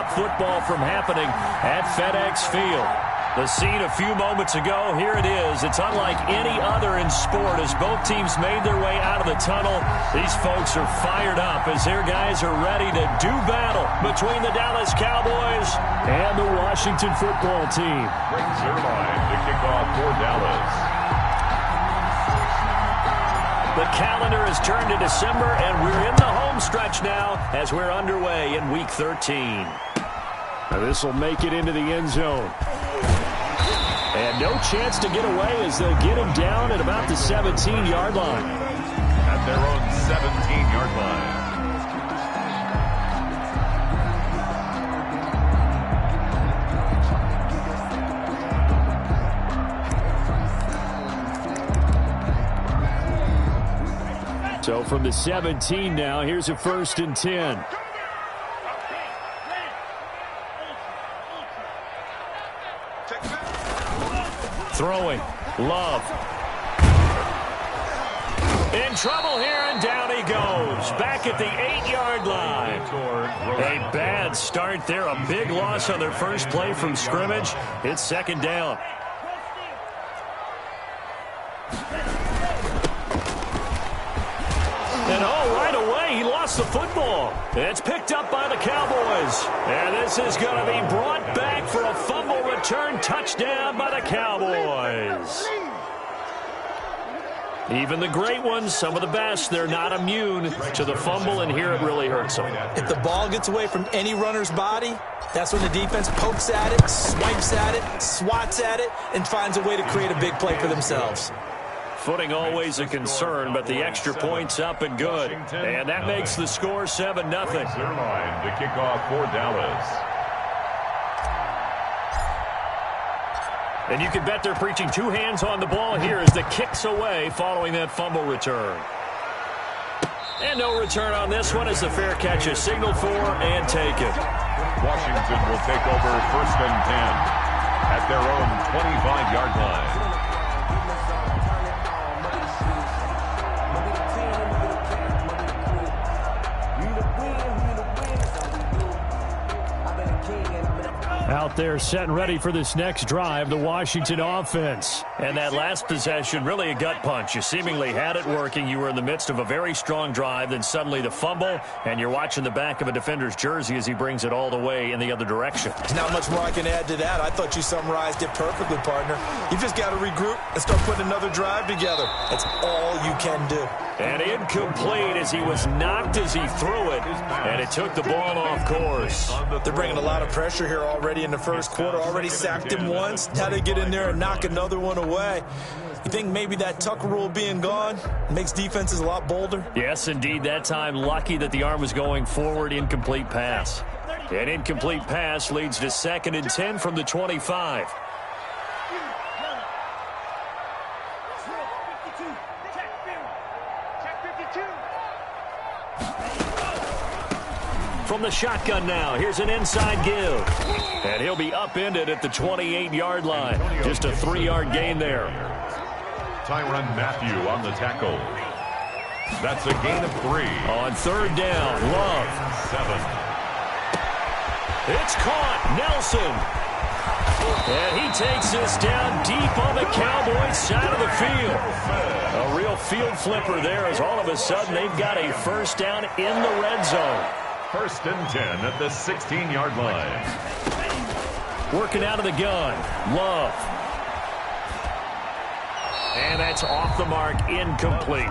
stop football from happening at FedEx Field. The scene a few moments ago, here it is. It's unlike any other in sport as both teams made their way out of the tunnel. These folks are fired up as their guys are ready to do battle between the Dallas Cowboys and the Washington football team. Brings their line to kick off for Dallas. The calendar has turned to December, and we're in the home stretch now as we're underway in Week 13. This will make it into the end zone. And no chance to get away as they'll get him down at about the 17-yard line. At their own 17-yard line. So from the 17 now, here's a 1st and 10. Throwing. Love. In trouble here, and down he goes. Back at the 8-yard line. A bad start there. A big loss on their first play from scrimmage. It's 2nd down. And right away, he lost the football. It's picked up by the Cowboys. And this is going to be brought back for a fumble return touchdown by the Cowboys. Even the great ones, some of the best, they're not immune to the fumble, and here it really hurts them. If the ball gets away from any runner's body, that's when the defense pokes at it, swipes at it, swats at it, and finds a way to create a big play for themselves. Footing always a concern, but the extra point's up and good. And that makes the score 7-0. Their line to kick off for Dallas. And you can bet they're preaching 2 hands on the ball here as the kick's away following that fumble return. And no return on this one as the fair catch is signaled for and taken. Washington will take over 1st and 10 at their own 25-yard line. Out there set and ready for this next drive, the Washington offense. And that last possession, really a gut punch. You seemingly had it working. You were in the midst of a very strong drive, then suddenly the fumble, and you're watching the back of a defender's jersey as he brings it all the way in the other direction. There's not much more I can add to that. I thought you summarized it perfectly, partner. You just got to regroup and start putting another drive together. That's all you can do. And incomplete as he was knocked as he threw it, and it took the ball off course. They're bringing a lot of pressure here already in the first quarter. Already sacked him once. Now they get in there and knock another one away. You think maybe that Tucker rule being gone makes defenses a lot bolder? Yes, indeed. That time, lucky that the arm was going forward. Incomplete pass. An incomplete pass leads to 2nd and 10 from the 25. From the shotgun now, here's an inside give. And he'll be upended at the 28-yard line. Just a 3-yard gain there. Tyrann Mathieu on the tackle. That's a gain of 3. On 3rd down, Love. 7. It's caught. Nelson. And he takes this down deep on the Cowboys side of the field. A real field flipper there as all of a sudden they've got a 1st down in the red zone. 1st and 10 at the 16-yard line. Working out of the gun. Love. And that's off the mark, incomplete.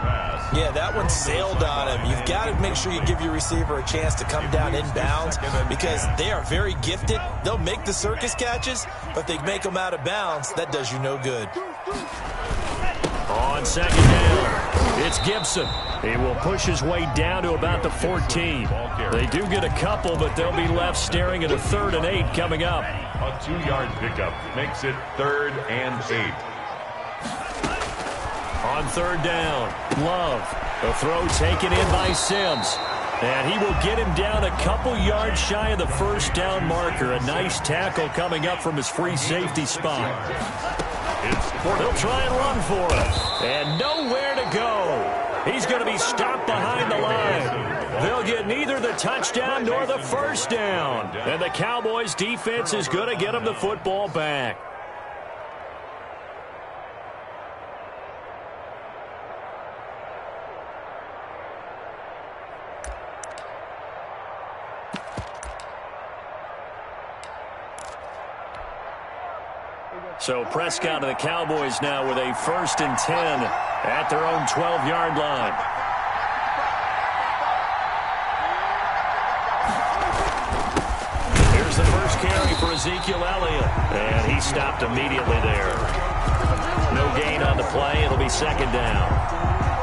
Yeah, that one sailed on him. You've got to make sure you give your receiver a chance to come down inbounds because they are very gifted. They'll make the circus catches, but if they make them out of bounds, that does you no good. On 2nd down, it's Gibson. He will push his way down to about the 14. They do get a couple, but they'll be left staring at a 3rd and 8 coming up. A 2-yard pickup makes it 3rd and 8. On 3rd down, Love. The throw taken in by Sims. And he will get him down a couple yards shy of the 1st down marker. A nice tackle coming up from his free safety spot. They'll try and run for it. And nowhere to go. He's going to be stopped behind the line. They'll get neither the touchdown nor the first down. And the Cowboys defense is going to get them the football back. So Prescott and the Cowboys now with a 1st and 10 at their own 12-yard line. Here's the first carry for Ezekiel Elliott, and he stopped immediately there. No gain on the play. It'll be 2nd down.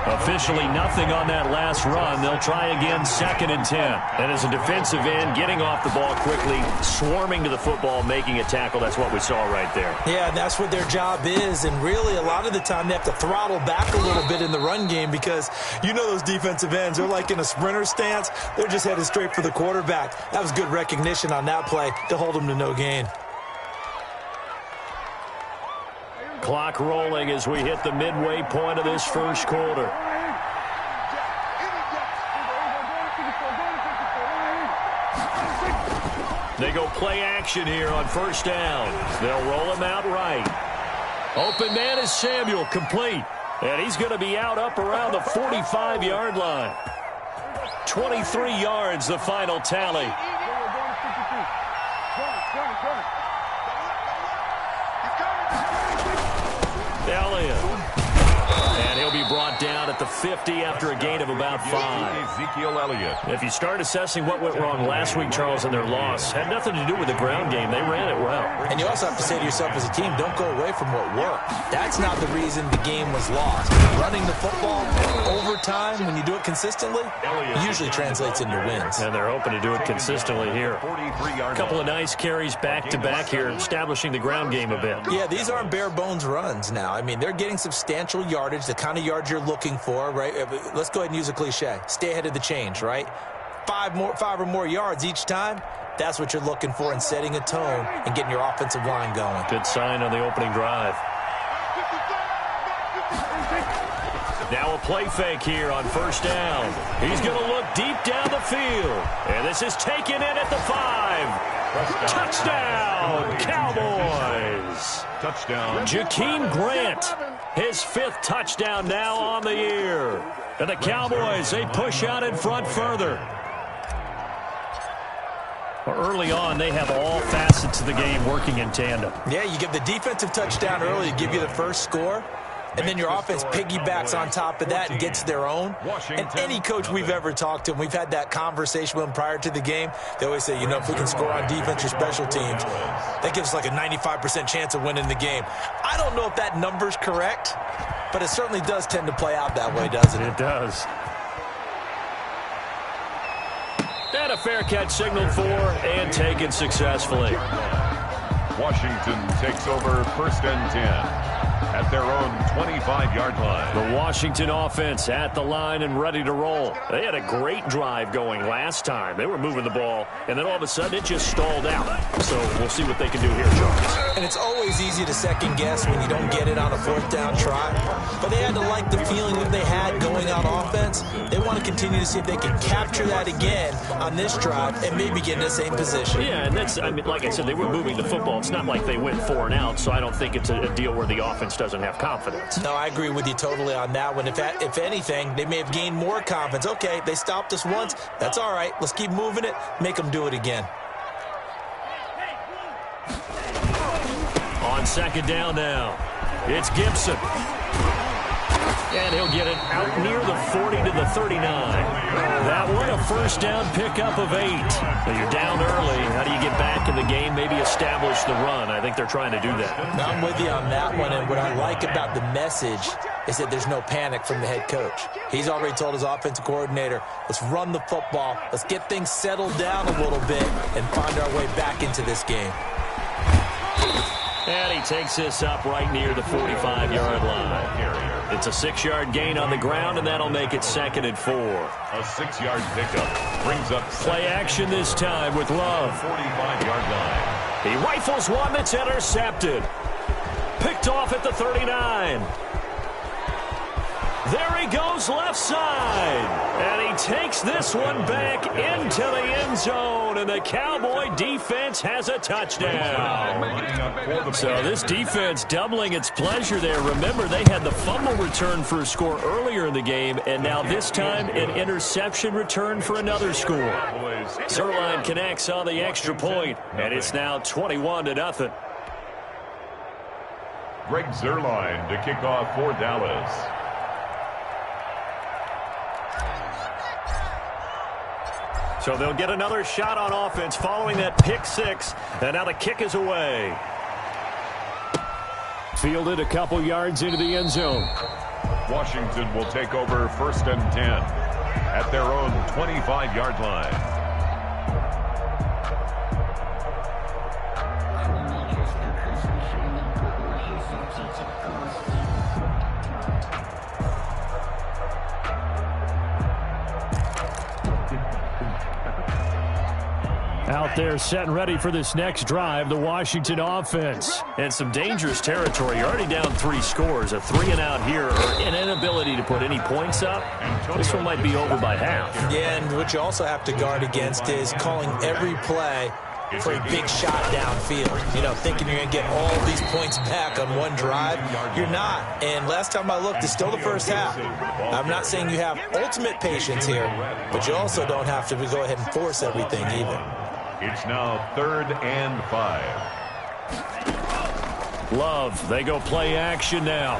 Officially nothing on that last run. They'll try again, 2nd and 10. And as a defensive end, getting off the ball quickly, swarming to the football, making a tackle. That's what we saw right there. Yeah, and that's what their job is. And really, a lot of the time, they have to throttle back a little bit in the run game because you know those defensive ends, they're like in a sprinter stance. They're just headed straight for the quarterback. That was good recognition on that play to hold them to no gain. Clock rolling as we hit the midway point of this first quarter. They go play action here on 1st down. They'll roll him out right. Open man is Samuel, complete. And he's going to be out up around the 45-yard line. 23 yards, the final tally. Elliott. And he'll be brought down at the 50 after a gain of about 5. Ezekiel Elliott. If you start assessing what went wrong last week, Charles, in their loss, had nothing to do with the ground game. They ran it well. And you also have to say to yourself as a team, don't go away from what worked. That's not the reason the game was lost. Running the football over time, when you do it consistently, usually translates into wins. And they're hoping to do it consistently here. A couple of nice carries back-to-back here, establishing the ground game a bit. Yeah, these aren't bare-bones runs now. I mean, they're getting substantial yardage, the kind of yards you're looking for, right? Let's go ahead and use a cliche. Stay ahead of the change, right? 5 or more yards each time. That's what you're looking for in setting a tone and getting your offensive line going. Good sign on the opening drive. Now a play fake here on 1st down. He's going to look deep down the field. And this is taken in at the 5. Touchdown, Cowboys. Touchdown. Jakeem Grant, his 5th touchdown now on the year. And the Cowboys, they push out in front further. Early on, they have all facets of the game working in tandem. Yeah, you give the defensive touchdown early to give you the first score, and then your offense piggybacks on top of that and gets their own. And any coach we've ever talked to, and we've had that conversation with them prior to the game, they always say, you know, if we can score on defense or special teams, that gives us like a 95% chance of winning the game. I don't know if that number's correct, but it certainly does tend to play out that way, doesn't it? It does. And a fair catch signaled for and taken successfully. Washington takes over 1st and 10 at their own 25-yard line. The Washington offense at the line and ready to roll. They had a great drive going last time. They were moving the ball, and then all of a sudden it just stalled out. So we'll see what they can do here, Charles. And it's always easy to second guess when you don't get it on a 4th down try. But they had to like the feeling that they had going on offense. They want to continue to see if they can capture that again on this drive and maybe get in the same position. Yeah, and that's, I mean, like I said, they were moving the football. It's not like they went 4 and out, so I don't think it's a deal where the offense doesn't have confidence. No, I agree with you totally on that one. If anything, they may have gained more confidence. Okay, they stopped us once. That's all right. Let's keep moving it. Make them do it again. On 2nd down now, it's Gibson. And he'll get it out near the 40 to the 39. That one, a 1st down pickup of 8. Now you're down early. How do you get back in the game, maybe establish the run? I think they're trying to do that. Now, I'm with you on that one, and what I like about the message is that there's no panic from the head coach. He's already told his offensive coordinator, let's run the football, let's get things settled down a little bit, and find our way back into this game. And he takes this up right near the 45-yard line. It's a 6-yard gain on the ground, and that'll make it 2nd and 4. A 6-yard pickup brings up play action this time with Love. 45-yard line. He rifles one that's intercepted. Picked off at the 39. There he goes left side. And he takes this one back into the end zone. And the Cowboy defense has a touchdown. So this defense doubling its pleasure there. Remember, they had the fumble return for a score earlier in the game. And now this time, an interception return for another score. Zerline connects on the extra point. And it's now 21-0. Greg Zerline to kick off for Dallas. So they'll get another shot on offense following that pick six. And now the kick is away. Fielded a couple yards into the end zone. Washington will take over 1st and 10 at their own 25-yard line. Out there set and ready for this next drive, the Washington offense. And some dangerous territory. You're already down 3 scores. A 3-and-out here or an inability to put any points up. This one might be over by half. Yeah, and what you also have to guard against is calling every play for a big shot downfield. You know, thinking you're going to get all these points back on one drive. You're not. And last time I looked, it's still the first half. I'm not saying you have ultimate patience here, but you also don't have to go ahead and force everything either. It's now 3rd and 5. Love, they go play action now.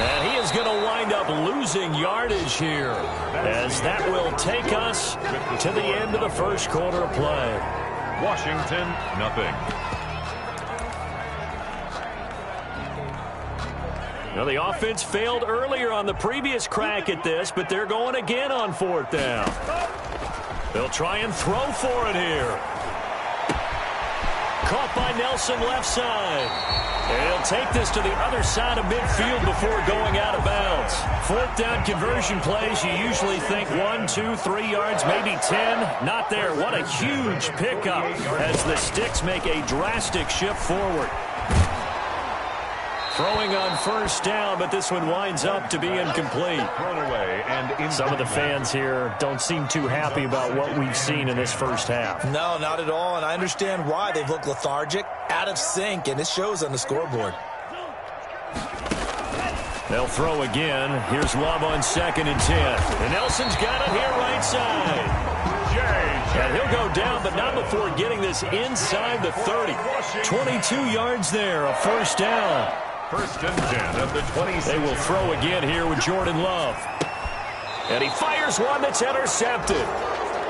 And he is going to wind up losing yardage here, as that will take us to the end of the first quarter of play. Washington, nothing. Now, the offense failed earlier on the previous crack at this, but they're going again on 4th down. They'll try and throw for it here. Caught by Nelson left side. And he'll take this to the other side of midfield before going out of bounds. 4th down conversion plays, you usually think 1, 2, 3 yards, maybe 10. Not there. What a huge pickup as the Sticks make a drastic shift forward. Throwing on 1st down, but this one winds up to be incomplete. Some of the fans here don't seem too happy about what we've seen in this first half. No, not at all, and I understand why. They've looked lethargic, out of sync, and it shows on the scoreboard. They'll throw again. Here's Love on 2nd and 10. And Nelson's got it here right side. And he'll go down, but not before getting this inside the 30. 22 yards there, a 1st down. 1st and 10 at the 26. They will throw again here with Jordan Love. And he fires one that's intercepted.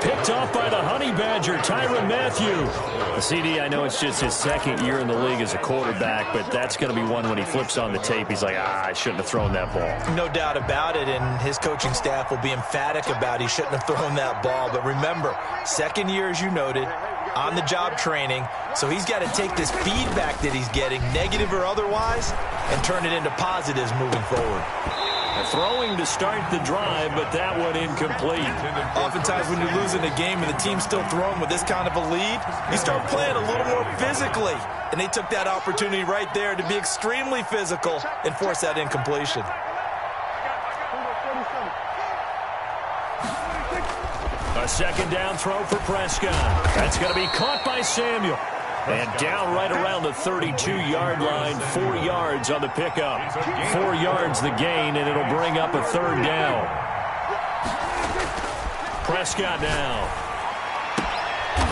Picked off by the Honey Badger, Tyrann Mathieu. The CD, I know it's just his 2nd year in the league as a quarterback, but that's going to be one when he flips on the tape. He's like, I shouldn't have thrown that ball. No doubt about it, and his coaching staff will be emphatic about he shouldn't have thrown that ball. But remember, 2nd year, as you noted, on-the-job training, so he's got to take this feedback that he's getting, negative or otherwise, and turn it into positives moving forward. Throwing to start the drive, but that one incomplete. Oftentimes when you're losing a game and the team's still throwing with this kind of a lead, you start playing a little more physically. And they took that opportunity right there to be extremely physical and force that incompletion. A 2nd down throw for Prescott. That's going to be caught by Samuel. And down right around the 32-yard line, 4 yards on the pickup. 4 yards the gain, and it'll bring up a 3rd down. Prescott now.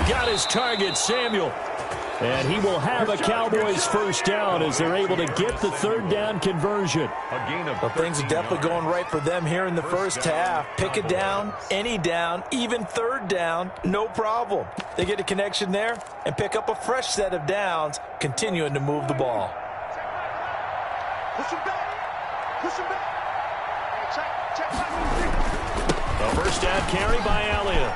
Got his target, Samuel. And he will have a Cowboys 1st down as they're able to get the 3rd down conversion. Well, things are definitely going right for them here in the first half. Pick a down, any down, even 3rd down, no problem. They get a connection there and pick up a fresh set of downs, continuing to move the ball. Push him back. Push him back. Check back. A 1st down carry by Elliott.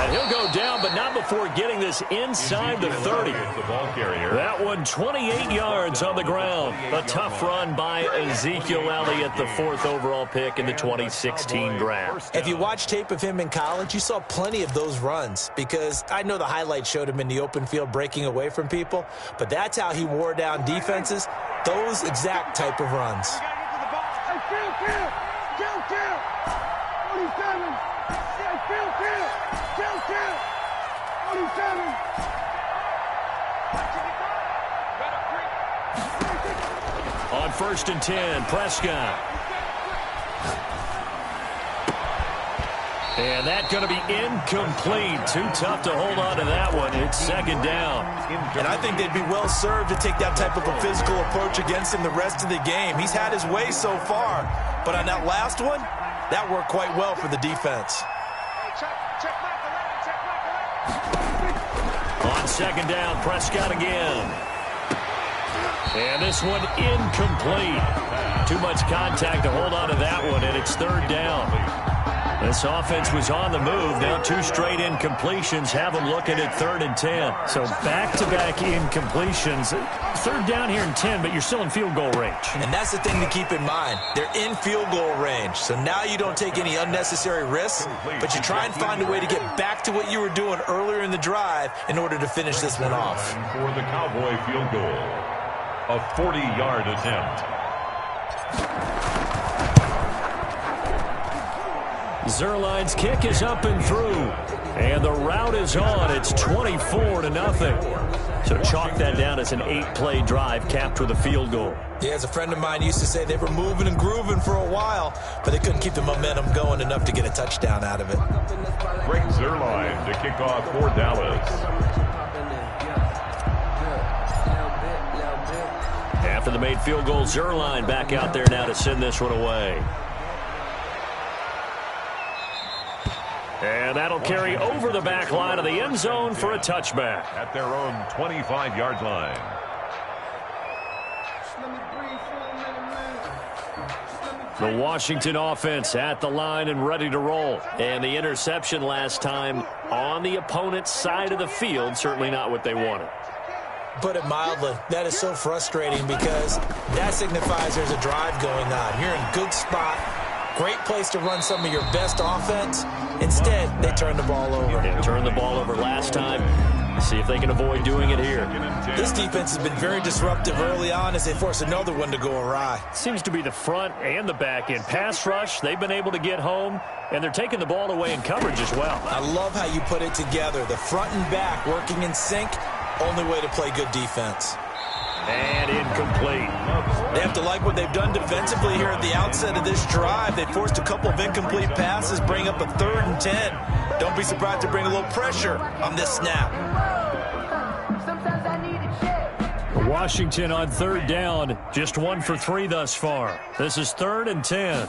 And he'll go down, but not before getting this inside the 30. That one 28 yards on the ground. A tough run by Ezekiel Elliott, the 4th overall pick in the 2016 draft. If you watch tape of him in college, you saw plenty of those runs, because I know the highlight showed him in the open field breaking away from people, but that's how he wore down defenses, those exact type of runs. On 1st and 10, Prescott. And that's going to be incomplete. Too tough to hold on to that one. It's 2nd down. And I think they'd be well served to take that type of a physical approach against him the rest of the game. He's had his way so far, but on that last one, that worked quite well for the defense. On 2nd down, Prescott again. And this one incomplete. Too much contact to hold on to that one, and it's 3rd down. This offense was on the move. Now 2 straight incompletions have them looking at 3rd and 10. So back-to-back incompletions. 3rd down here and 10, but you're still in field goal range. And that's the thing to keep in mind. They're in field goal range. So now you don't take any unnecessary risks, but you try and find a way to get back to what you were doing earlier in the drive in order to finish this one off. For the Cowboy field goal, a 40-yard attempt. Zerline's kick is up and through. And the route is on. It's 24-0. So chalk that down as an 8-play drive capped with a field goal. Yeah, as a friend of mine used to say, they were moving and grooving for a while, but they couldn't keep the momentum going enough to get a touchdown out of it. Greg Zerline to kick off for Dallas. After the made field goal, Zerline back out there now to send this one away. And that'll carry over the back line of the end zone for a touchback. At their own 25-yard line. The Washington offense at the line and ready to roll. And the interception last time on the opponent's side of the field, certainly not what they wanted. Put it mildly, that is so frustrating because that signifies there's a drive going on. You're in good spot. Great place to run some of your best offense. Instead, they turn the ball over. They turned the ball over last time. See if they can avoid doing it here. This defense has been very disruptive early on as they force another one to go awry. Seems to be the front and the back end. Pass rush, they've been able to get home, and they're taking the ball away in coverage as well. I love how you put it together. The front and back working in sync, only way to play good defense. And incomplete. They have to like what they've done defensively here at the outset of this drive. They forced a couple of incomplete passes, bring up a 3rd and 10. Don't be surprised to bring a little pressure on this snap. Washington on 3rd down, just 1 for 3 thus far. This is 3rd and 10.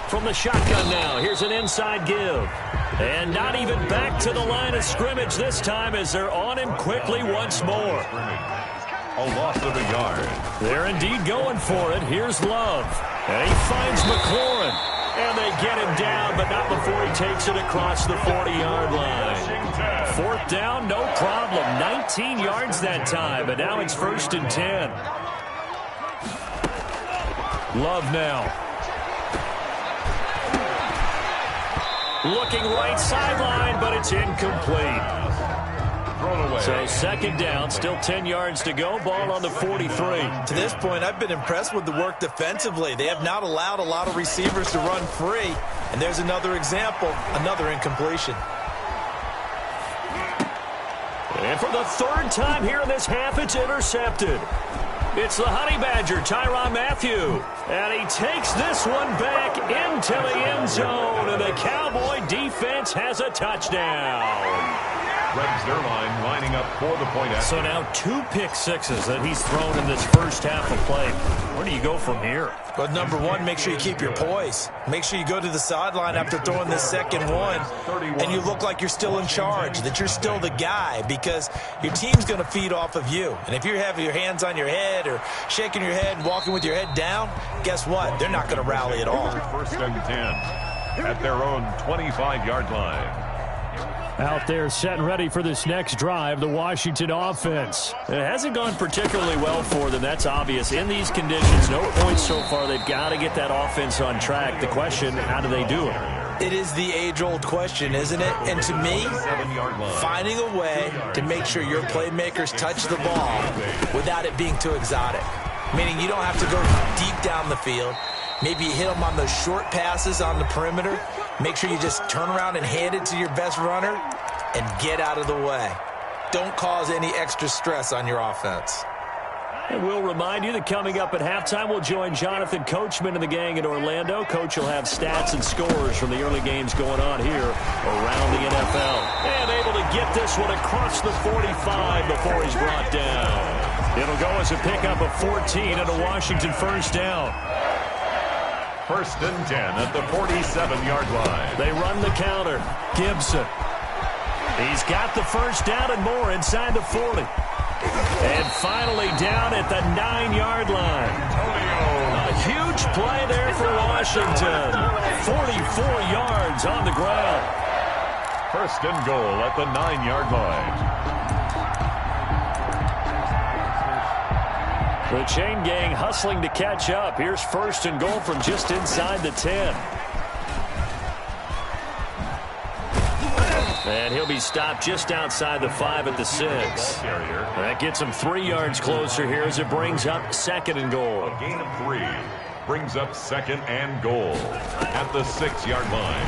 From the shotgun now, here's an inside give. And not even back to the line of scrimmage this time as they're on him quickly once more. A loss of a yard. They're indeed going for it. Here's Love. And he finds McLaurin. And they get him down, but not before he takes it across the 40-yard line. 4th down, no problem. 19 yards that time, but now it's 1st and 10. Love now. Looking right sideline, but it's incomplete. So 2nd down, still 10 yards to go. Ball on the 43. To this point, I've been impressed with the work defensively. They have not allowed a lot of receivers to run free. And there's another example, another incompletion. And for the 3rd time here in this half, it's intercepted. It's the Honey Badger, Tyrann Mathieu. And he takes this one back into the end zone. And the Cowboy defense has a touchdown. Greg Zerline lining up for the point after. So now 2 pick sixes that he's thrown in this first half of play. Where do you go from here? But number one, make sure you keep your poise. Make sure you go to the sideline after throwing this second one, and you look like you're still in charge, that you're still the guy, because your team's going to feed off of you. And if you're having your hands on your head or shaking your head and walking with your head down, guess what? They're not going to rally at all. 1st and 10 at their own 25-yard line. Out there set and ready for this next drive, the Washington offense. It hasn't gone particularly well for them. That's obvious. In these conditions, no points so far. They've got to get that offense on track. The question, how do they do it? It is the age-old question, isn't it? And to me, finding a way to make sure your playmakers touch the ball without it being too exotic. Meaning you don't have to go deep down the field. Maybe you hit them on those short passes on the perimeter. Make sure you just turn around and hand it to your best runner and get out of the way. Don't cause any extra stress on your offense. And we'll remind you that coming up at halftime, we'll join Jonathan Coachman and the gang in Orlando. Coach will have stats and scores from the early games going on here around the NFL. And able to get this one across the 45 before he's brought down. It'll go as a pickup of 14 and a Washington first down. 1st and 10 at the 47-yard line. They run the counter. Gibson. He's got the first down and more inside the 40. And finally down at the 9-yard line. A huge play there for Washington. 44 yards on the ground. 1st and goal at the 9-yard line. The chain gang hustling to catch up. Here's 1st and goal from just inside the 10. And he'll be stopped just outside the 5 at the 6. That gets him 3 yards closer here as it brings up 2nd and goal. A gain of 3 brings up 2nd and goal at the 6-yard line.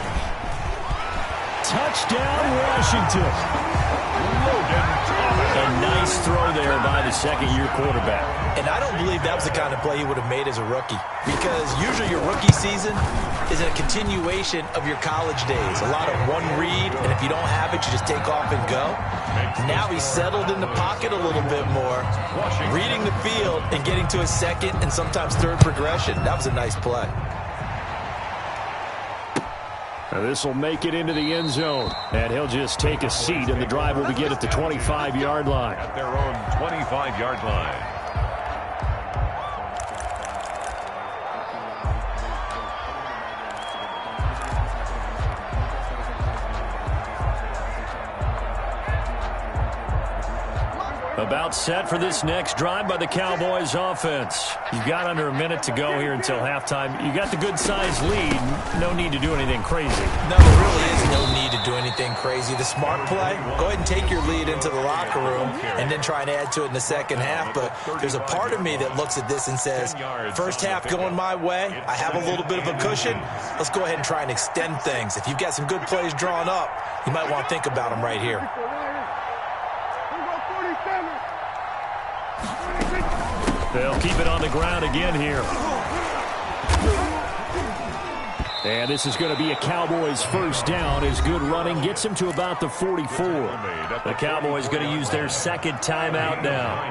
Touchdown, Washington. A nice throw there by the second-year quarterback. And I don't believe that was the kind of play he would have made as a rookie, because usually your rookie season is a continuation of your college days. A lot of one read, and if you don't have it, you just take off and go. Now he's settled in the pocket a little bit more, reading the field and getting to his second and sometimes third progression. That was a nice play. This will make it into the end zone, and he'll just take a seat, and the drive will begin at the 25-yard line. At their own 25-yard line. About set for this next drive by the Cowboys offense. You've got under a minute to go here until halftime. You got the good-sized lead. No need to do anything crazy. No, there really is no need to do anything crazy. The smart play, go ahead and take your lead into the locker room and then try and add to it in the second half. But there's a part of me that looks at this and says, first half going my way, I have a little bit of a cushion. Let's go ahead and try and extend things. If you've got some good plays drawn up, you might want to think about them right here. They'll keep it on the ground again here. And this is going to be a Cowboys first down as good running gets them to about the 44. The Cowboys going to use their second timeout now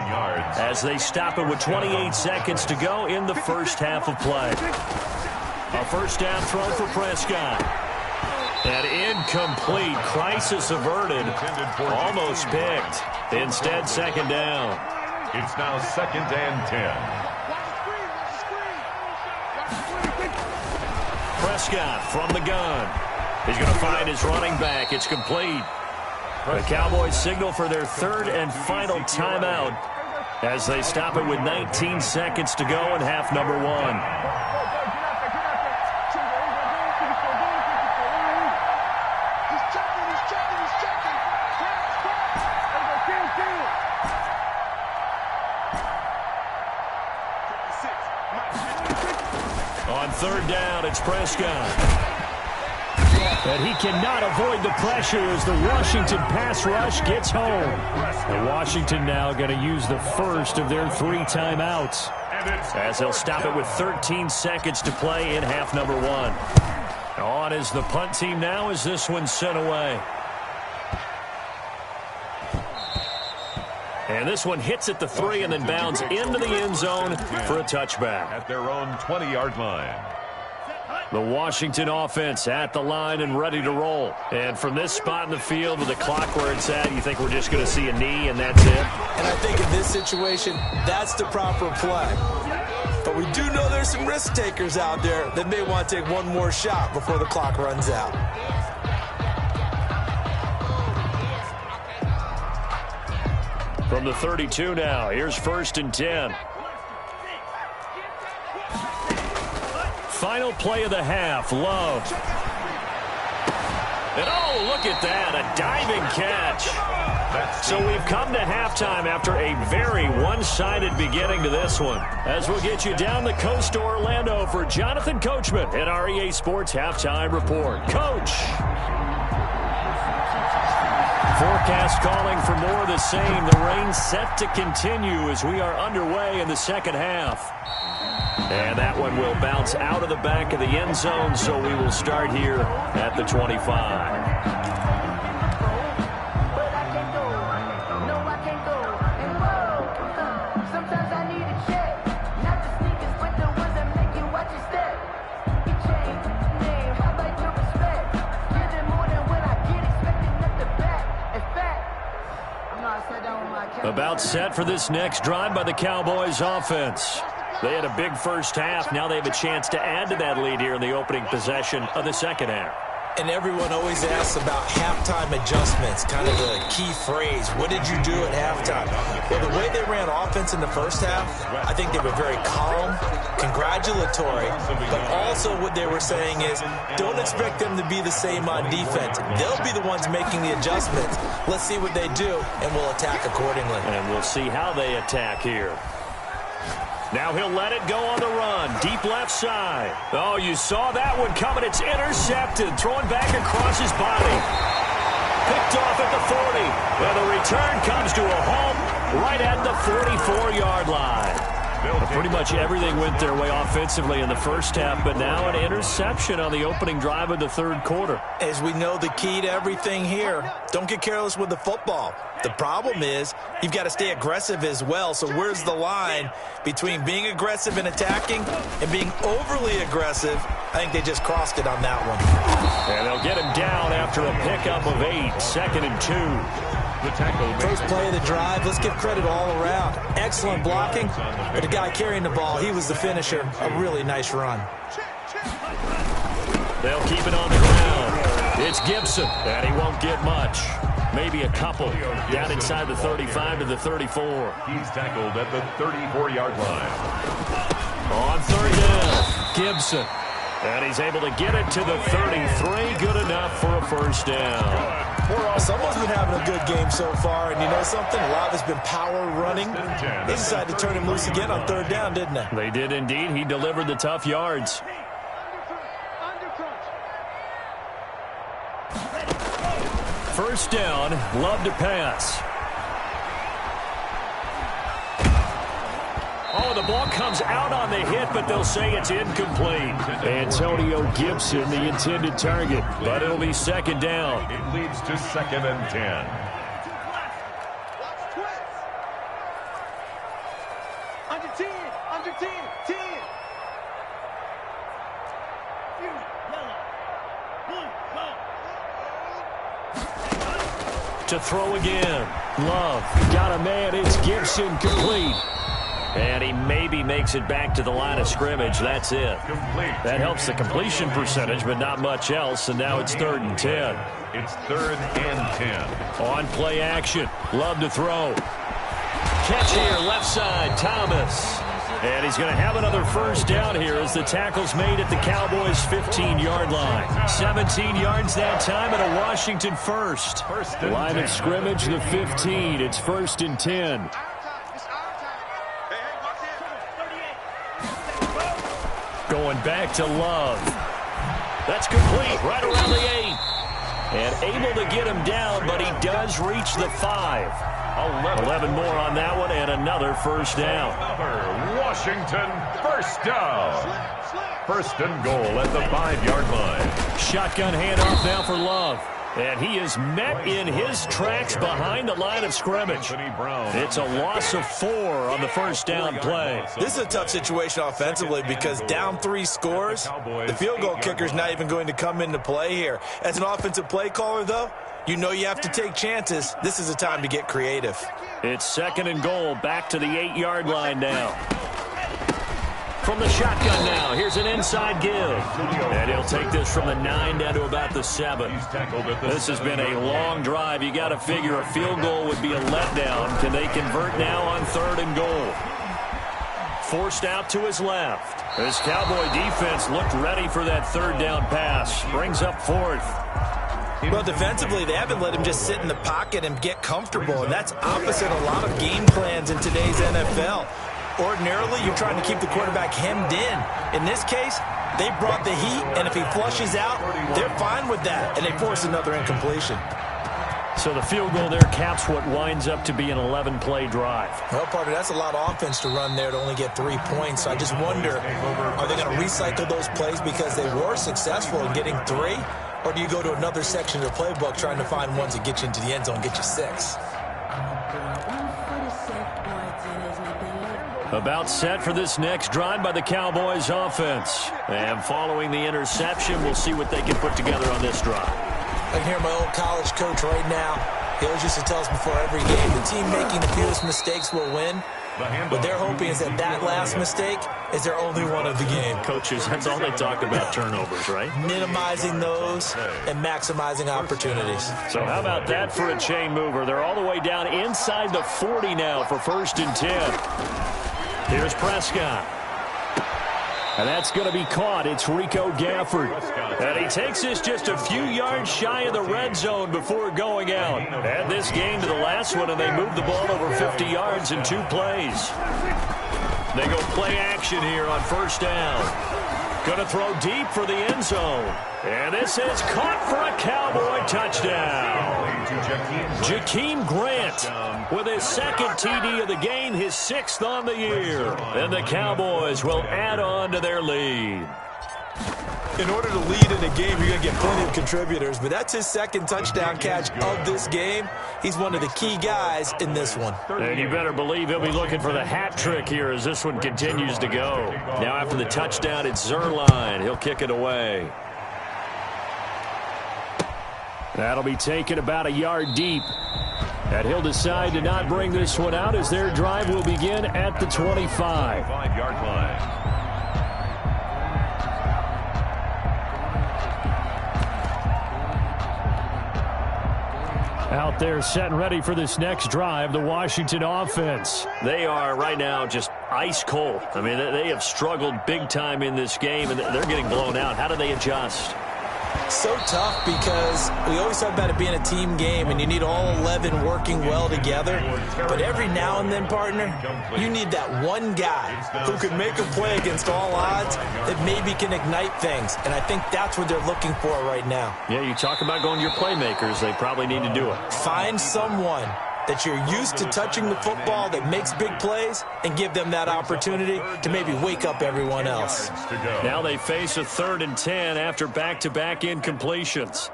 as they stop it with 28 seconds to go in the first half of play. A first down throw for Prescott. And incomplete. Crisis averted. Almost picked. Instead, second down. It's now 2nd and 10. Prescott from the gun. He's going to find his running back. It's complete. The Cowboys signal for their third and final timeout as they stop it with 19 seconds to go in half number 1. On third down, it's Prescott. And he cannot avoid the pressure as the Washington pass rush gets home. And Washington now going to use the first of their 3 timeouts as they'll stop it with 13 seconds to play in half number 1. On is the punt team now as this one's sent away. And this one hits at the 3 and then bounds into the end zone for a touchback. At their own 20-yard line. The Washington offense at the line and ready to roll. And from this spot in the field with the clock where it's at, you think we're just going to see a knee and that's it? And I think in this situation, that's the proper play. But we do know there's some risk takers out there that may want to take one more shot before the clock runs out. From the 32 now, here's 1st and 10. Final play of the half, Love. And oh, look at that, a diving catch. So we've come to halftime after a very one-sided beginning to this one. As we'll get you down the coast to Orlando for Jonathan Coachman at our EA Sports Halftime Report. Coach. Forecast calling for more of the same. The rain set to continue as we are underway in the second half. And that one will bounce out of the back of the end zone, so we will start here at the 25. About set for this next drive by the Cowboys offense. They had a big first half. Now they have a chance to add to that lead here in the opening possession of the second half. And everyone always asks about halftime adjustments, kind of the key phrase. What did you do at halftime? Well, the way they ran offense in the first half, I think they were very calm, congratulatory, but also what they were saying is don't expect them to be the same on defense. They'll be the ones making the adjustments. Let's see what they do, and we'll attack accordingly. And we'll see how they attack here. Now he'll let it go on the run. Deep left side. Oh, you saw that one coming. It's intercepted. Throwing back across his body. Picked off at the 40. And the return comes to a home right at the 44-yard line. Pretty much everything went their way offensively in the first half, but now an interception on the opening drive of the third quarter. As we know, the key to everything here, don't get careless with the football. The problem is you've got to stay aggressive as well. So where's the line between being aggressive and attacking and being overly aggressive? I think they just crossed it on that one. And they'll get him down after a pickup of 8, 2nd and 2. First play of the drive, let's give credit all around. Excellent blocking, but the guy carrying the ball, he was the finisher. A really nice run. They'll keep it on the ground. It's Gibson, and he won't get much. Maybe a couple down inside the 35 to the 34. He's tackled at the 34-yard line. On 3rd down, Gibson. And he's able to get it to the 33. Good enough for a first down. Someone's been having a good game so far, and you know something? A lot has been power running. They decided to turn him loose again on 3rd down, didn't they? They did indeed. He delivered the tough yards. First down, Love to pass. Oh, the ball comes out on the hit, but they'll say it's incomplete. Antonio Gibson, the intended target, but it'll be 2nd down. It leads to 2nd and 10. Under 10, under 10, 10. To throw again. Love got a man. It's Gibson, complete. And he maybe makes it back to the line of scrimmage. That's it. That helps the completion percentage, but not much else. And now it's 3rd and 10. It's 3rd and 10. On play action. Love to throw. Catch here, left side, Thomas. And he's going to have another first down here as the tackle's made at the Cowboys' 15-yard line. 17 yards that time and a Washington first. Line of scrimmage, the 15. It's 1st and 10. Going back to Love. That's complete right around the 8. And able to get him down, but he does reach the 5. 11 more on that one, and another first down. Another Washington first down. 1st and goal at the 5-yard line. Shotgun handoff now for Love. And he is met in his tracks behind the line of scrimmage. It's a loss of 4 on the first down play. This is a tough situation offensively because down 3 scores, the field goal kicker's not even going to come into play here. As an offensive play caller, though, you know you have to take chances. This is a time to get creative. It's 2nd and goal, back to the 8-yard line now. From the shotgun now, here's an inside give. And he'll take this from the 9 down to about the 7. This has been a long drive. You got to figure a field goal would be a letdown. Can they convert now on 3rd and goal? Forced out to his left. This Cowboy defense looked ready for that 3rd down pass. Brings up 4th. Well, defensively, they haven't let him just sit in the pocket and get comfortable, and that's opposite a lot of game plans in today's NFL. Ordinarily, you're trying to keep the quarterback hemmed in. In this case, they brought the heat, and if he flushes out, they're fine with that, and they force another incompletion. So the field goal there caps what winds up to be an 11-play drive. Well, partner, that's a lot of offense to run there to only get 3 points. So I just wonder, are they going to recycle those plays because they were successful in getting 3? Or do you go to another section of the playbook trying to find ones that get you into the end zone, get you 6? About set for this next drive by the Cowboys offense. And following the interception, we'll see what they can put together on this drive. I can hear my old college coach right now. He always used to tell us before every game, the team making the fewest mistakes will win. What they're hoping is that last mistake is their only one of the game. Coaches, that's all they talk about, turnovers, right? Minimizing those and maximizing opportunities. So how about that for a chain mover? They're all the way down inside the 40 now for 1st and 10. Here's Prescott. And that's going to be caught. It's Rico Gafford. And he takes this just a few yards shy of the red zone before going out. Add this game to the last one, and they move the ball over 50 yards in 2 plays. They go play action here on 1st down. Going to throw deep for the end zone. And this is caught for a Cowboy touchdown. Jakeem Grant with his 2nd TD of the game, his 6th on the year. And the Cowboys will add on to their lead. In order to lead in a game, you're going to get plenty of contributors, but that's his 2nd touchdown catch of this game. He's one of the key guys in this one. And you better believe he'll be looking for the hat trick here as this one continues to go. Now after the touchdown, it's Zerline. He'll kick it away. That'll be taken about a yard deep. And he'll decide to not bring this one out as their drive will begin at the 25. 5-yard line. Out there set and ready for this next drive, the Washington offense. They are right now just ice cold. I mean, they have struggled big time in this game, and they're getting blown out. How do they adjust? So tough because we always talk about it being a team game and you need all 11 working well together. But every now and then, partner, you need that one guy who can make a play against all odds that maybe can ignite things. And I think that's what they're looking for right now. Yeah, you talk about going to your playmakers. They probably need to do it. Find someone that you're used to touching the football that makes big plays and give them that opportunity to maybe wake up everyone else. Now they face a 3rd and 10 after back-to-back incompletions.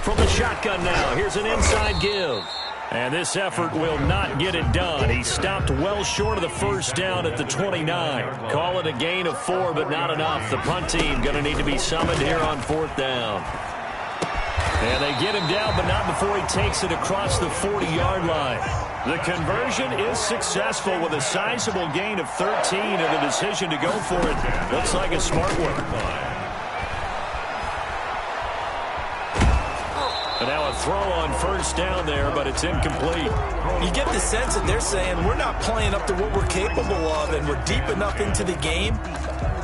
From the shotgun now, here's an inside give. And this effort will not get it done. He stopped well short of the 1st down at the 29. Call it a gain of 4, but not enough. The punt team going to need to be summoned here on 4th down. And they get him down, but not before he takes it across the 40-yard line. The conversion is successful with a sizable gain of 13, and the decision to go for it looks like a smart one. And now a throw on 1st down there, but it's incomplete. You get the sense that they're saying we're not playing up to what we're capable of, and we're deep enough into the game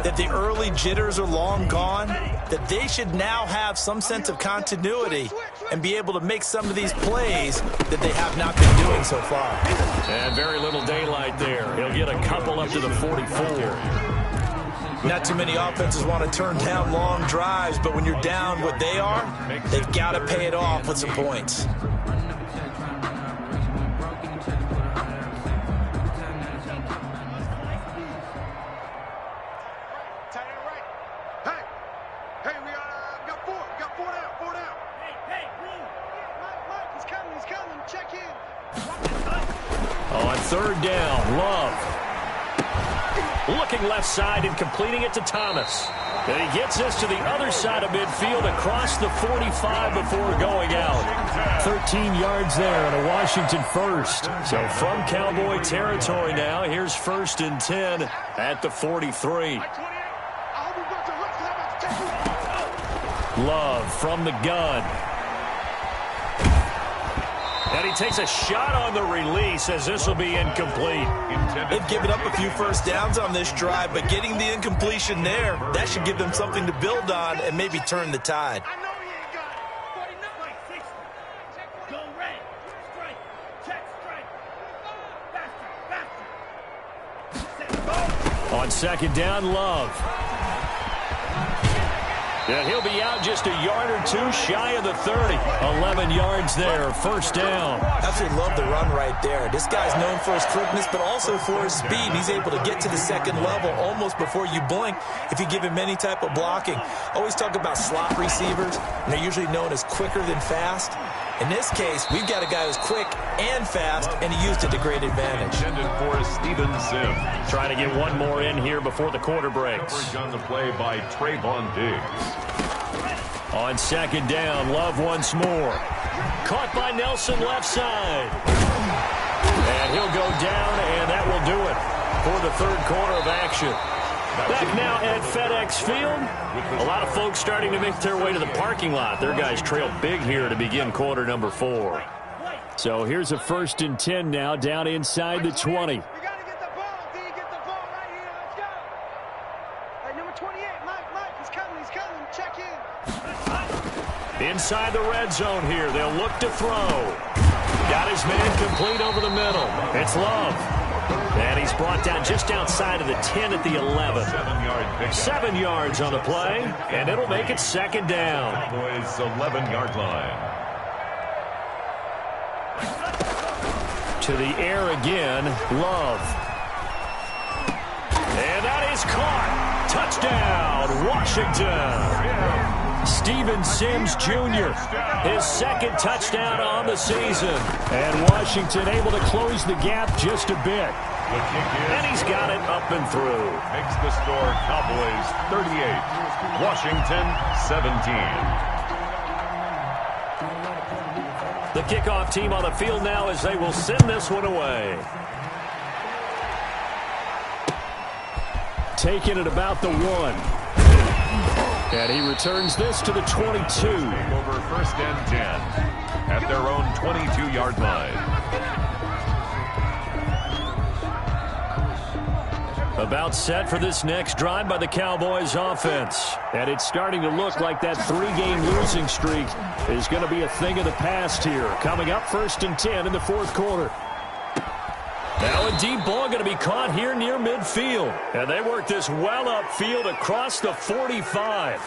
that the early jitters are long gone, that they should now have some sense of continuity and be able to make some of these plays that they have not been doing so far. And very little daylight there. He'll get a couple up to the 44. Not too many offenses want to turn down long drives, but when you're down what they are, they've got to pay it off with some points. On 3rd down, Love. Looking left side and completing it to Thomas. And he gets this to the other side of midfield across the 45 before going out. 13 yards there on a Washington first. So from Cowboy territory now, here's 1st and 10 at the 43. Love from the gun. And he takes a shot on the release as this will be incomplete. They've given up a few first downs on this drive, but getting the incompletion there, that should give them something to build on and maybe turn the tide. On 2nd down, Love. And he'll be out just a yard or two shy of the 30. 11 yards there, 1st down. Absolutely love the run right there. This guy's known for his quickness, but also for his speed. He's able to get to the 2nd level almost before you blink if you give him any type of blocking. Always talk about slot receivers, and they're usually known as quicker than fast. In this case, we've got a guy who's quick and fast, and he used it to great advantage. Intended for Steven Sims. Trying to get one more in here before the quarter breaks. Coverage on the play by Trayvon Diggs. On 2nd down, Love once more. Caught by Nelson left side. And he'll go down, and that will do it for the 3rd quarter of action. Back now at FedEx Field. A lot of folks starting to make their way to the parking lot. Their guys trail big here to begin quarter number 4. So here's a 1st and 10 now down inside the 20. We got to get the ball, D. Get the ball right here. Let's go. Hey, number 28, Mike, he's coming. Check in. Inside the red zone here. They'll look to throw. Got his man complete over the middle. It's Love. And he's brought down just outside of the 10 at the 11. 7 yards on the play, and it'll make it 2nd down. Cowboys 11-yard line. To the air again, Love. And that is caught. Touchdown, Washington. Steven Sims Jr., his 2nd touchdown on the season. And Washington able to close the gap just a bit. And he's got it up and through. Makes the score Cowboys 38, Washington 17. The kickoff team on the field now as they will send this one away. Taking it about the 1. And he returns this to the 22. Over 1st and 10 at their own 22-yard line. About set for this next drive by the Cowboys offense. And it's starting to look like that 3-game losing streak is going to be a thing of the past here. Coming up 1st and 10 in the 4th quarter. Now a deep ball going to be caught here near midfield. And they work this well upfield across the 45.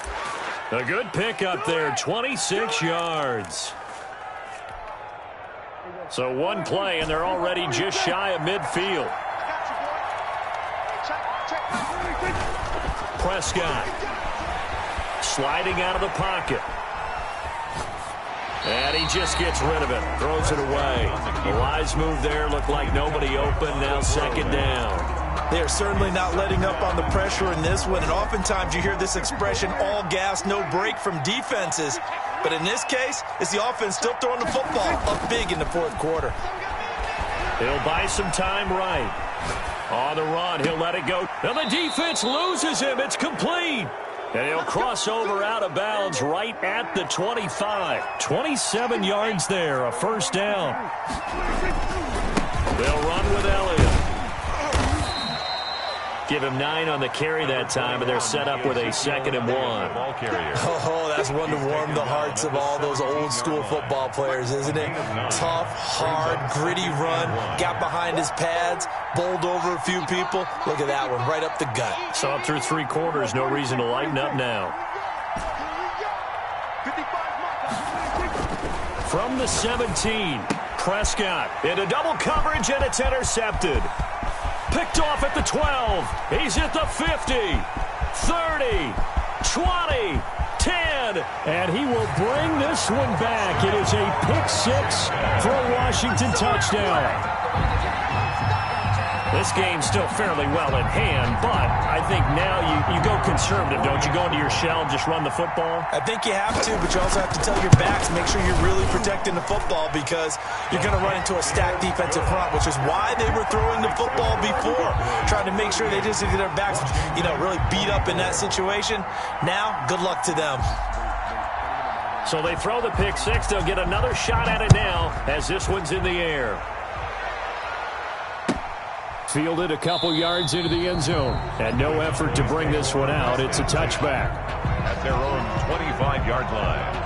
A good pickup there, 26 yards. So one play, and they're already just shy of midfield. Prescott sliding out of the pocket. And he just gets rid of it. Throws it away. The wise move there. Looked like nobody open. Now 2nd down. They are certainly not letting up on the pressure in this one. And oftentimes you hear this expression, all gas, no break from defenses. But in this case, it's the offense still throwing the football up big in the 4th quarter. He'll buy some time right. On the run, he'll let it go. And the defense loses him. It's complete. And he'll cross over out of bounds right at the 25. 27 yards there, a 1st down. They'll run with Elliott. Give him 9 on the carry that time, and they're set up with a 2nd and 1. Oh, that's one to warm the hearts of all those old school football players, isn't it? Tough, hard, gritty run. Got behind his pads, bowled over a few people. Look at that one, right up the gut. Saw it through 3 quarters. No reason to lighten up now. From the 17, Prescott into double coverage, and it's intercepted. Picked off at the 12. He's at the 50, 30, 20, 10, and he will bring this one back. It is a pick 6 for a Washington touchdown. This game's still fairly well in hand, but I think now you go conservative, don't you? Go into your shell and just run the football? I think you have to, but you also have to tell your backs, make sure you're really protecting the football because you're going to run into a stacked defensive front, which is why they were throwing the football before, trying to make sure they just get their backs, really beat up in that situation. Now, good luck to them. So they throw the pick six. They'll get another shot at it now as this one's in the air. Fielded a couple yards into the end zone. And no effort to bring this one out. It's a touchback. At their own 25-yard line.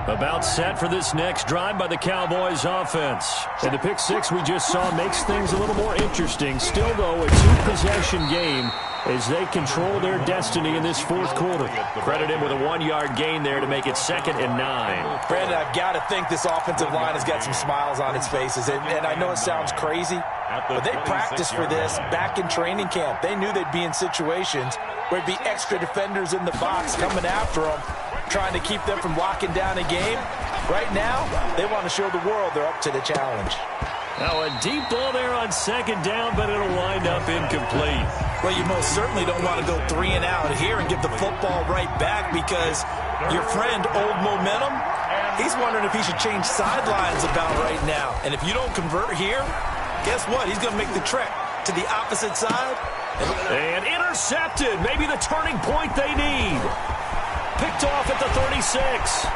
About set for this next drive by the Cowboys offense. And the pick six we just saw makes things a little more interesting. Still, though, a two-possession game as they control their destiny in this fourth quarter. Credit him with a 1-yard gain there to make it 2nd and 9. Brandon, I've got to think this offensive line has got some smiles on its faces. And I know it sounds crazy, but they practiced for this back in training camp. They knew they'd be in situations where there'd be extra defenders in the box coming after them, trying to keep them from locking down a game. Right now, they want to show the world they're up to the challenge. Now a deep ball there on 2nd down, but it'll wind up incomplete. Well, you most certainly don't want to go 3 and out here and give the football right back because your friend, Old Momentum, he's wondering if he should change sidelines about right now. And if you don't convert here, guess what? He's going to make the trek to the opposite side. And intercepted. Maybe the turning point they need. Picked off at the 36.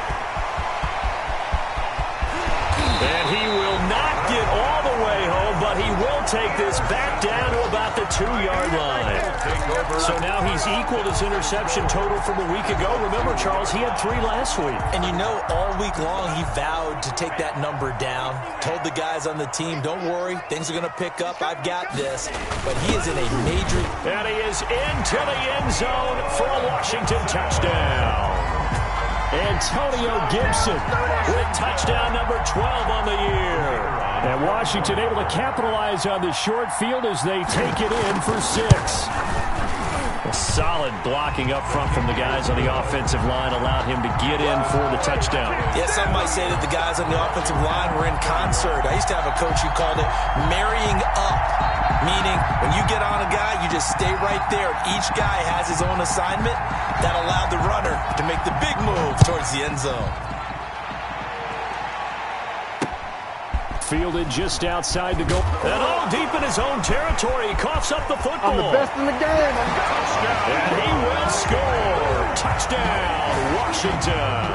And he will not get all the way home, but he will take this back down to about the 2-yard line. So now he's equaled his interception total from a week ago. Remember, Charles, he had 3 last week. And all week long he vowed to take that number down. Told the guys on the team, don't worry, things are going to pick up. I've got this. But he is in a major... And he is into the end zone for a Washington touchdown. Antonio Gibson with touchdown number 12 on the year. And Washington able to capitalize on the short field as they take it in for 6. Solid blocking up front from the guys on the offensive line allowed him to get in for the touchdown. Yeah, some might say that the guys on the offensive line were in concert. I used to have a coach who called it marrying up, meaning when you get on a guy, you just stay right there. Each guy has his own assignment. That allowed the runner to make the big move towards the end zone. Fielded just outside the goal. And deep in his own territory. He coughs up the football. I'm the best in the game. And he will score. Touchdown, Washington.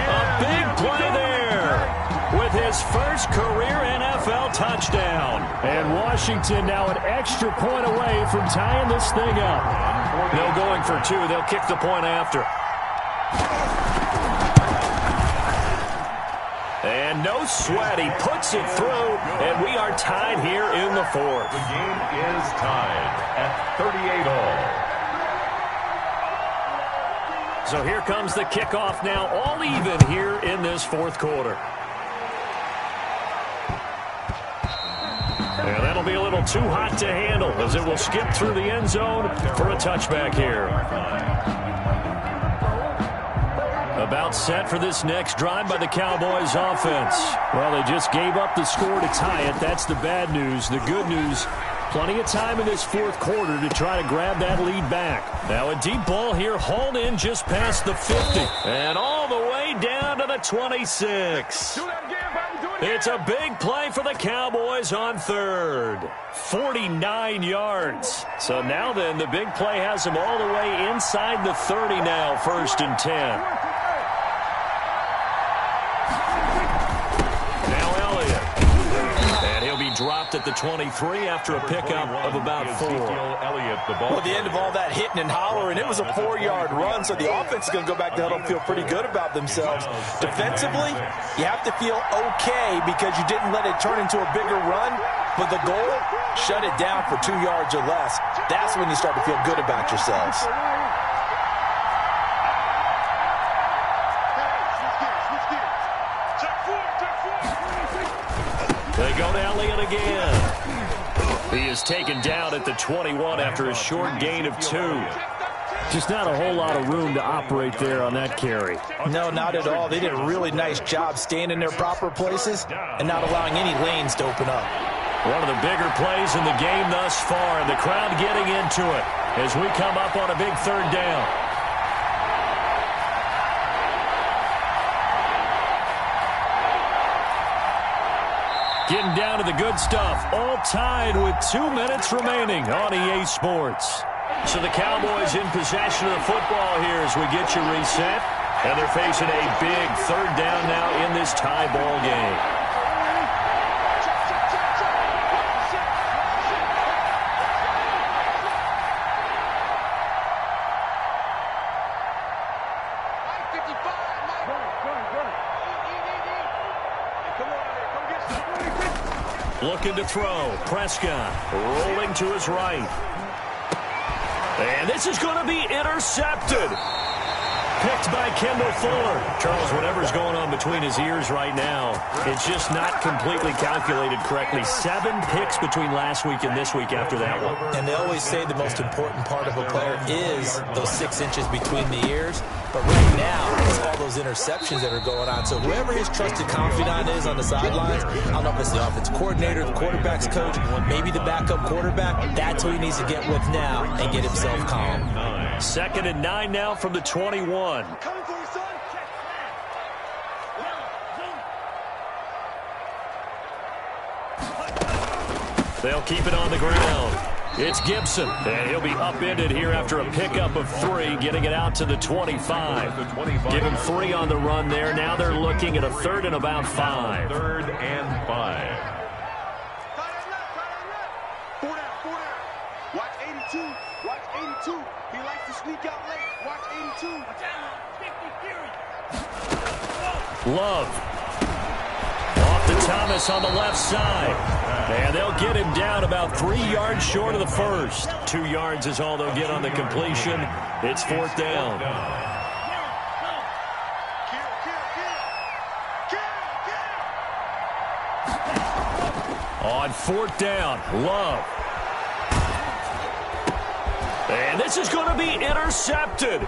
A big play there with his first career NFL touchdown. And Washington now an extra point away from tying this thing up. No going for 2. They'll kick the point after. And no sweat. He puts it through, and we are tied here in the 4th. The game is tied at 38 all. So here comes the kickoff now, all even here in this 4th quarter. And that'll be a little too hot to handle as it will skip through the end zone for a touchback here. About set for this next drive by the Cowboys offense. Well, they just gave up the score to tie it. That's the bad news. The good news, plenty of time in this 4th quarter to try to grab that lead back. Now a deep ball here hauled in just past the 50. And all the way down to the 26. It's a big play for the Cowboys on 3rd. 49 yards. So now then, the big play has them all the way inside the 30 now, 1st and 10. Dropped at the 23 after a pickup of about 4. Well, at the end of all that hitting and hollering, it was a 4-yard run, so the offense is going to go back to huddle and feel pretty good about themselves. Defensively, you have to feel okay because you didn't let it turn into a bigger run, but the goal, shut it down for 2 yards or less. That's when you start to feel good about yourselves. They go to Elliott again. He is taken down at the 21 after a short gain of 2. Just not a whole lot of room to operate there on that carry. No, not at all. They did a really nice job staying in their proper places and not allowing any lanes to open up. One of the bigger plays in the game thus far, and the crowd getting into it as we come up on a big 3rd down. Getting down to the good stuff, all tied with 2 minutes remaining on EA Sports. So the Cowboys in possession of the football here as we get you reset. And they're facing a big 3rd down now in this tie ball game. Looking to throw. Prescott rolling to his right. And this is going to be intercepted. Picked by Kendall Fuller. Charles, whatever's going on between his ears right now, it's just not completely calculated correctly. 7 picks between last week and this week after that one. And they always say the most important part of a player is those 6 inches between the ears. But right now, it's all those interceptions that are going on. So whoever his trusted confidant is on the sidelines, I don't know if it's the offensive coordinator, the quarterback's coach, maybe the backup quarterback, that's who he needs to get with now and get himself calm. 2nd and 9 now from the 21. They'll keep it on the ground. It's Gibson, and he'll be upended here after a pickup of 3, getting it out to the 25. Give him 3 on the run there. Now they're looking at a 3rd and about 5. 3rd and 5. 4 down, 4 down. Watch 82. Watch 82. He likes to sneak out late. Watch 82. Love. Off to Thomas on the left side. And they'll get him down about 3 yards short of the first. 2 yards is all they'll get on the completion. It's 4th down. On 4th down, Love. And this is going to be intercepted.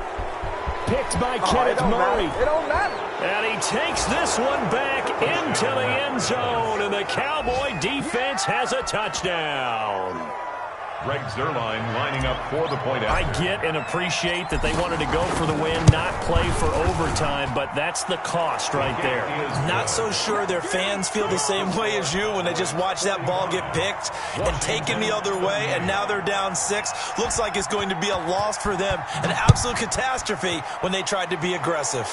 Picked by Kenneth Murray. It don't matter. And he takes this one back into the end zone, and the Cowboy defense has a touchdown. Greg Zuerlein lining up for the point I after. get and appreciate that they wanted to go for the win, not play for overtime, but that's the cost right there. Not so sure their fans feel the same way as you when they just watch that ball get picked and taken the other way, and now they're down 6. Looks like it's going to be a loss for them, an absolute catastrophe when they tried to be aggressive.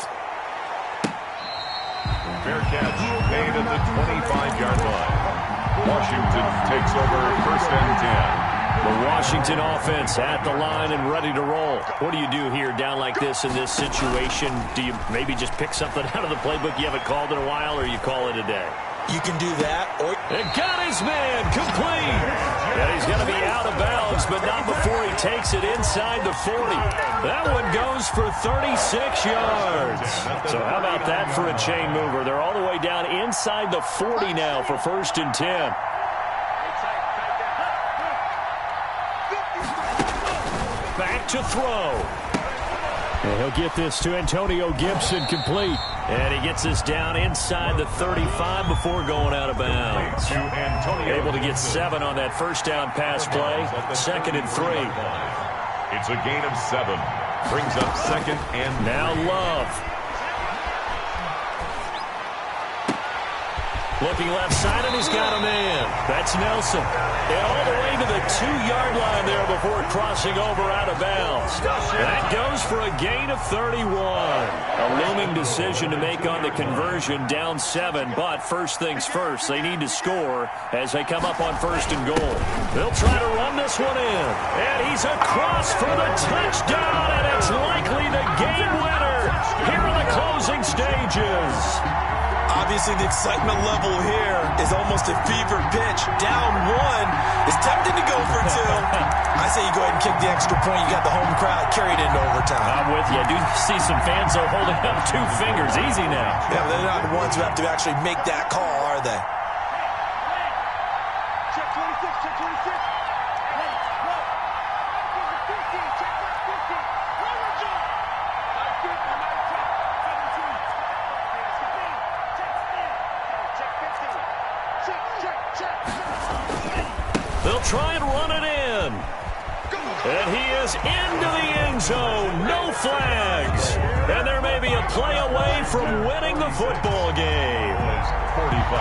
Fair catch made at the 25-yard line. Washington takes over 1st and 10. The Washington offense at the line and ready to roll. What do you do here down like this in this situation? Do you maybe just pick something out of the playbook you haven't called in a while, or you call it a day? You can do that. Or It got his man complete. And he's going to be out of bounds, but not before he takes it inside the 40. That one goes for 36 yards. So how about that for a chain mover? They're all the way down inside the 40 now for 1st and 10. Back to throw. And he'll get this to Antonio Gibson complete. And he gets this down inside the 35 before going out of bounds. Able to get 7 on that 1st down pass play. 2nd and 3. It's a gain of 7. Brings up 2nd and now Love. Looking left side, and he's got a man. That's Nelson. And all the way to the 2-yard line there before crossing over out of bounds. That goes for a gain of 31. A looming decision to make on the conversion, down 7. But first things first, they need to score as they come up on 1st and goal. They'll try to run this one in. And he's across for the touchdown, and it's likely the game winner here in the closing stages. obviously the excitement level here is almost a fever pitch. Down 1 is tempted to go for 2. I say you go ahead and kick the extra point. You got the home crowd carried into overtime. I'm with you. I do see some fans though holding up 2 fingers. Easy now. Yeah, but they're not the ones who have to actually make that call, are they? Check 26, check 26. They'll try and run it in. And he is into the end zone. No flags. And there may be a play away from winning the football game. 45.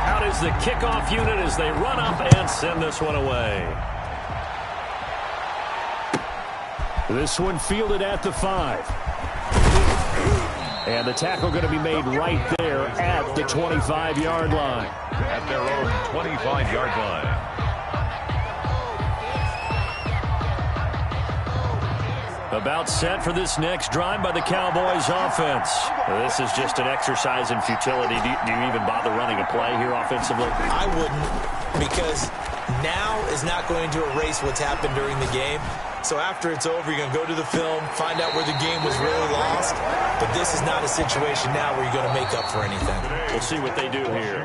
Out is the kickoff unit as they run up and send this one away. This one fielded at the 5. And the tackle going to be made right there at the 25-yard line. At their own 25-yard line. About set for this next drive by the Cowboys offense. This is just an exercise in futility. Do you even bother running a play here offensively? I wouldn't, because now is not going to erase what's happened during the game. So after it's over, you're going to go to the film, find out where the game was really lost. But this is not a situation now where you're going to make up for anything. We'll see what they do here.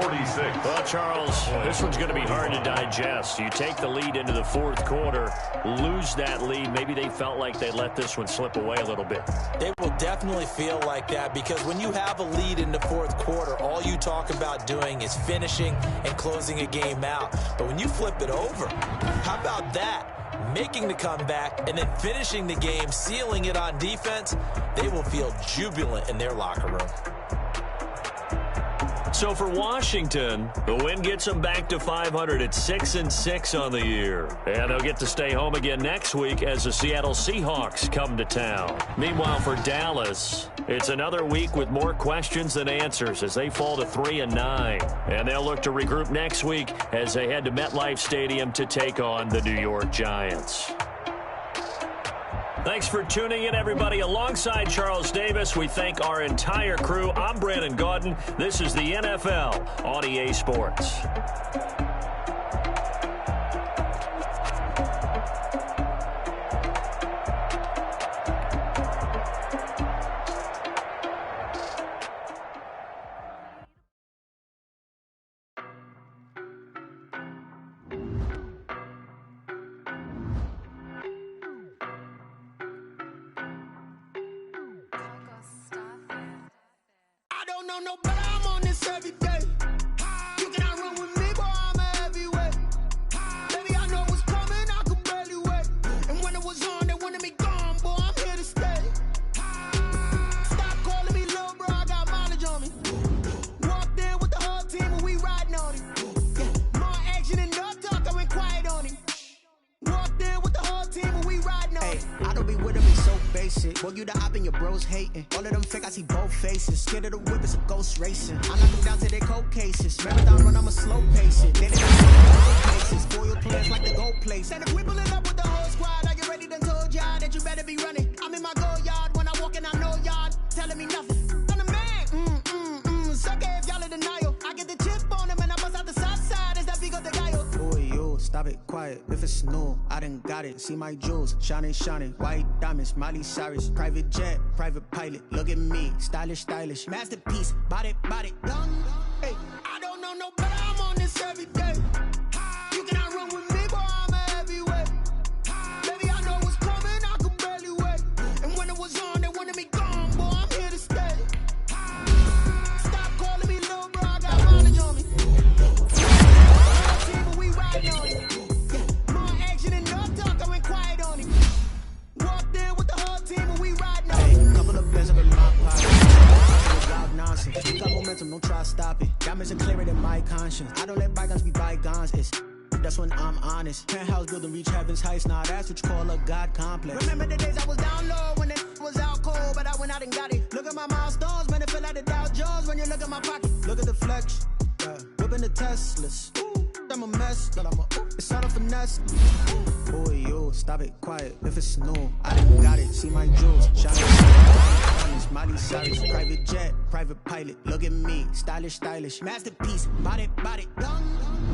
46. Well, Charles, this one's going to be hard to digest. You take the lead into the fourth quarter, lose that lead. Maybe they felt like they let this one slip away a little bit. They will definitely feel like that, because when you have a lead in the fourth quarter, all you talk about doing is finishing and closing a game out. But when you flip it over, how about that? Making the comeback and then finishing the game, sealing it on defense, they will feel jubilant in their locker room. So for Washington, the win gets them back to 500 at 6-6 on the year. And they'll get to stay home again next week as the Seattle Seahawks come to town. Meanwhile, for Dallas, it's another week with more questions than answers as they fall to 3-9. And they'll look to regroup next week as they head to MetLife Stadium to take on the New York Giants. Thanks for tuning in, everybody. Alongside Charles Davis, we thank our entire crew. I'm Brandon Gaudin. This is the NFL on EA Sports. No, but I'm on this every day. You cannot run with me, boy, I'm a heavyweight. Baby, I know what's coming, I could barely wait. And when it was on, they wanted me gone, boy, I'm here to stay. Stop calling me little bro, I got mileage on me. Walked in with the whole team and we riding on him. Yeah, more action and no talk, I went quiet on him. Walked in with the whole team and we riding on him. I don't be with them, it's so basic. Boy, you the op and your bros hating. All of them fake, I see both faces. Scared of the whip, it's a ghost racing. I knock them down to their cold cases. Marathon run, I'ma slow pace it. Then it's places. Foil players like the gold place. And if we pulling up with the whole squad, I get ready to told y'all that you better be running. I'm in my go yard. When I walk in, I know y'all telling me nothing. I'm the man. Sucker if y'all in denial. I get the chip on them and I bust out the south side. It's that big of the guy. Boy, yo, stop it, quiet. If it's new, I done got it. See my jewels, shining, white diamonds, Miley Cyrus, private jet, private pilot. Look at me, stylish, masterpiece, body, done. Hey, I don't know no better, I'm on this every day. You cannot run with me, boy, I'm a heavyweight. Baby, I know what's coming, I could barely wait. And when it was on, they wanted me gone, boy, I'm here to stay. Stop calling me little bro, I got mileage on me. Team, but we riding on it. Yeah, more action and no talk, I went quiet on him. Walked in with the whole team and we riding on it. Couple of bands up in my pocket. Wild nonsense. You got momentum, don't try to stop it. Got mission clearer than my conscience. I don't let bygones be bygones. It's that's when I'm honest. Penthouse building reach heaven's heights. Nah, that's what you call a God complex. Remember the days I was down low when it was out cold, but I went out and got it. Look at my milestones, man, it feel like the Dow Jones when you look at my pocket. Look at the flex. Whipping the Teslas. I'm a mess, but it's all a finesse. Boy, yo, stop it, quiet. If it's new, I done got it. See my jewels, shining, Miley Cyrus, private jet, private pilot. Look at me, stylish, masterpiece, body, done.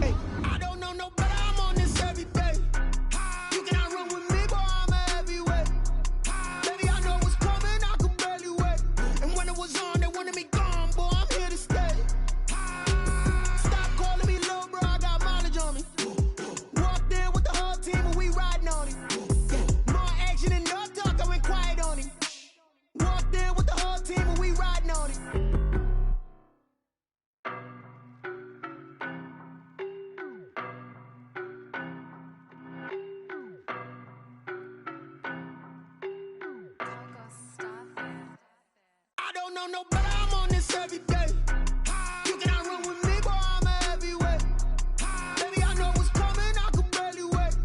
Hey, I don't know no better, I'm on this every day. You cannot run with me, boy, I'm a heavyweight. Baby, I know what's coming, I could barely wait. And when it was on, they wanted me gone, boy, I'm here to stay. Stop calling me little bro, I got mileage on me. Walked in with the whole team and we riding on him. Yeah, more action and no talk, I went quiet on him. Walked in with the whole team and we riding on him. don't know better, I'm on this every day.